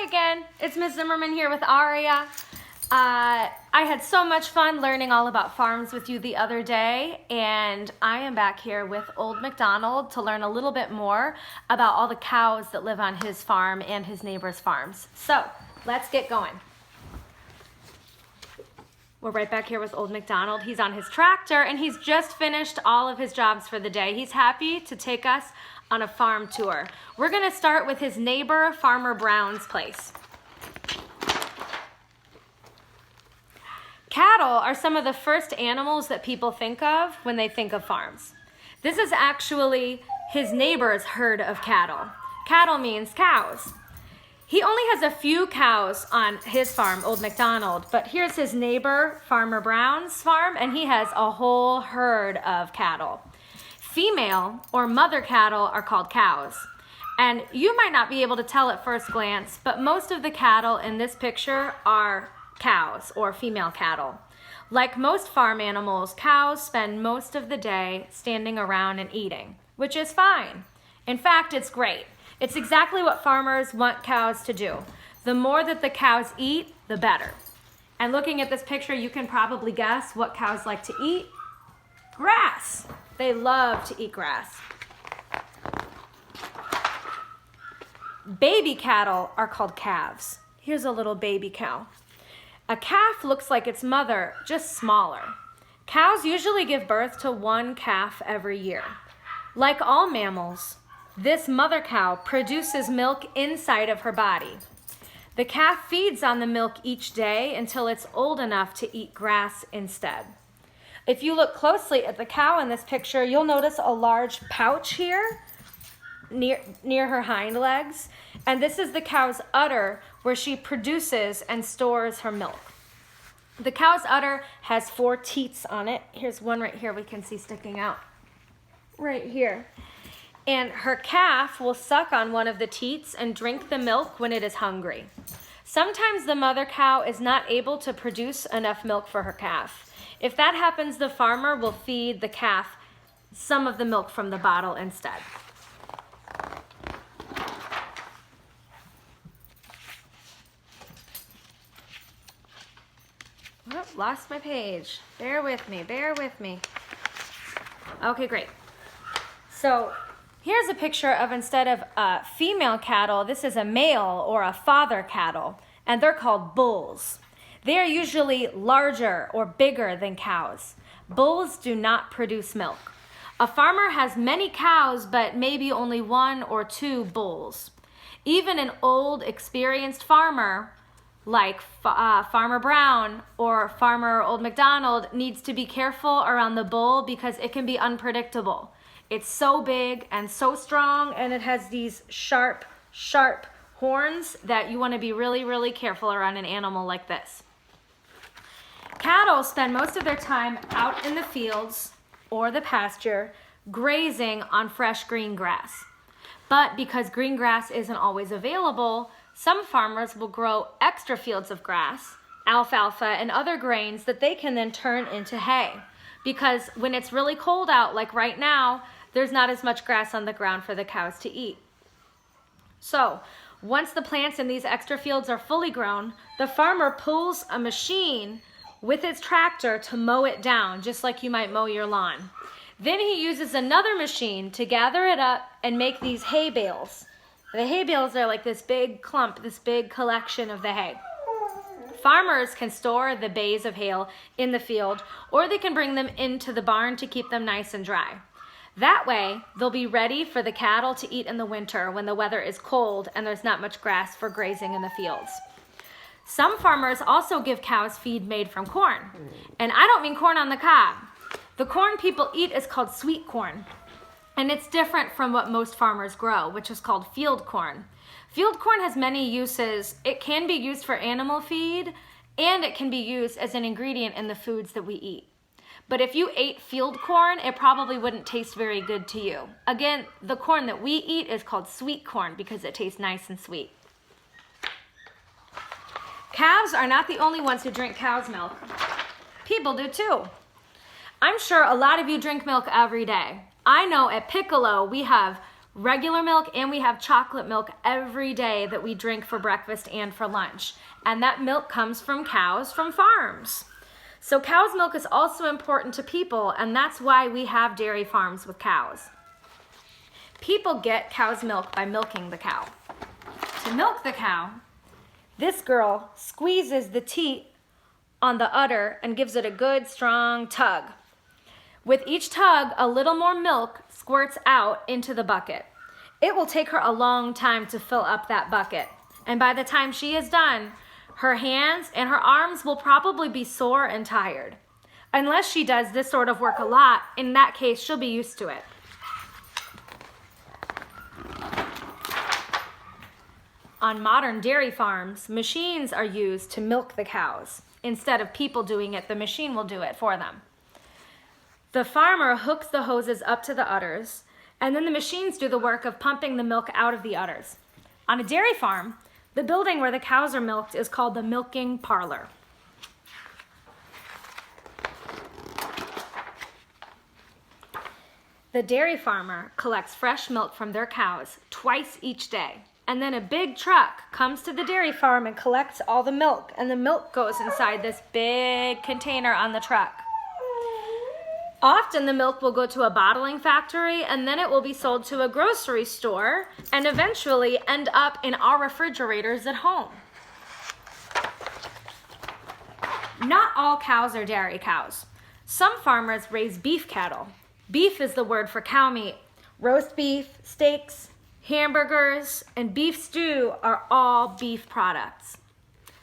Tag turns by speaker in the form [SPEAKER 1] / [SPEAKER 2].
[SPEAKER 1] Hi again, it's Ms. Zimmerman here with Aria. I had so much fun learning all about farms with you the other day, and I am back here with Old MacDonald to learn a little bit more about all the cows that live on his farm and his neighbors' farms. So let's get going. We're right back here with Old MacDonald. He's on his tractor and he's just finished all of his jobs for the day. He's happy to take us on a farm tour. We're gonna start with his neighbor, Farmer Brown's place. Cattle are some of the first animals that people think of when they think of farms. This is actually his neighbor's herd of cattle. Cattle means cows. He only has a few cows on his farm, Old MacDonald, but here's his neighbor, Farmer Brown's farm, and he has a whole herd of cattle. Female or mother cattle are called cows. And you might not be able to tell at first glance, but most of the cattle in this picture are cows or female cattle. Like most farm animals, cows spend most of the day standing around and eating, which is fine. In fact, it's great. It's exactly what farmers want cows to do. The more that the cows eat, the better. And looking at this picture, you can probably guess what cows like to eat. Grass. They love to eat grass. Baby cattle are called calves. Here's a little baby cow. A calf looks like its mother, just smaller. Cows usually give birth to one calf every year. Like all mammals, this mother cow produces milk inside of her body. The calf feeds on the milk each day until it's old enough to eat grass instead. If you look closely at the cow in this picture, you'll notice a large pouch here near her hind legs. And this is the cow's udder where she produces and stores her milk. The cow's udder has 4 teats on it. Here's one right here we can see sticking out right here. And her calf will suck on one of the teats and drink the milk when it is hungry. Sometimes the mother cow is not able to produce enough milk for her calf. If that happens, the farmer will feed the calf some of the milk from the bottle instead. Oh, lost my page. Bear with me, bear with me. Okay, great. So here's a picture of, instead of female cattle, this is a male or a father cattle, and they're called bulls. They are usually larger or bigger than cows. Bulls do not produce milk. A farmer has many cows, but maybe only 1 or 2 bulls. Even an old, experienced farmer, like Farmer Brown or Farmer Old MacDonald, needs to be careful around the bull because it can be unpredictable. It's so big and so strong, and it has these sharp, sharp horns that you want to be really, really careful around an animal like this. Cattle spend most of their time out in the fields or the pasture grazing on fresh green grass. But because green grass isn't always available, some farmers will grow extra fields of grass, alfalfa, and other grains that they can then turn into hay. Because when it's really cold out, like right now, there's not as much grass on the ground for the cows to eat. So once the plants in these extra fields are fully grown, the farmer pulls a machine with his tractor to mow it down, just like you might mow your lawn. Then he uses another machine to gather it up and make these hay bales. The hay bales are like this big clump, this big collection of the hay. Farmers can store the bays of hay in the field, or they can bring them into the barn to keep them nice and dry. That way, they'll be ready for the cattle to eat in the winter when the weather is cold and there's not much grass for grazing in the fields. Some farmers also give cows feed made from corn. And I don't mean corn on the cob. The corn people eat is called sweet corn. And it's different from what most farmers grow, which is called field corn. Field corn has many uses. It can be used for animal feed, and it can be used as an ingredient in the foods that we eat. But if you ate field corn, it probably wouldn't taste very good to you. Again, the corn that we eat is called sweet corn because it tastes nice and sweet. Calves are not the only ones who drink cow's milk. People do too. I'm sure a lot of you drink milk every day. I know at Piccolo we have regular milk and we have chocolate milk every day that we drink for breakfast and for lunch. And that milk comes from cows from farms. So cow's milk is also important to people, and that's why we have dairy farms with cows. People get cow's milk by milking the cow. To milk the cow, this girl squeezes the teat on the udder and gives it a good strong tug. With each tug, a little more milk squirts out into the bucket. It will take her a long time to fill up that bucket. And by the time she is done, her hands and her arms will probably be sore and tired. Unless she does this sort of work a lot, in that case, she'll be used to it. On modern dairy farms, machines are used to milk the cows. Instead of people doing it, the machine will do it for them. The farmer hooks the hoses up to the udders, and then the machines do the work of pumping the milk out of the udders. On a dairy farm, the building where the cows are milked is called the milking parlor. The dairy farmer collects fresh milk from their cows twice each day. And then a big truck comes to the dairy farm and collects all the milk. And the milk goes inside this big container on the truck. Often the milk will go to a bottling factory, and then it will be sold to a grocery store and eventually end up in our refrigerators at home. Not all cows are dairy cows. Some farmers raise beef cattle. Beef is the word for cow meat. Roast beef, steaks, hamburgers, and beef stew are all beef products.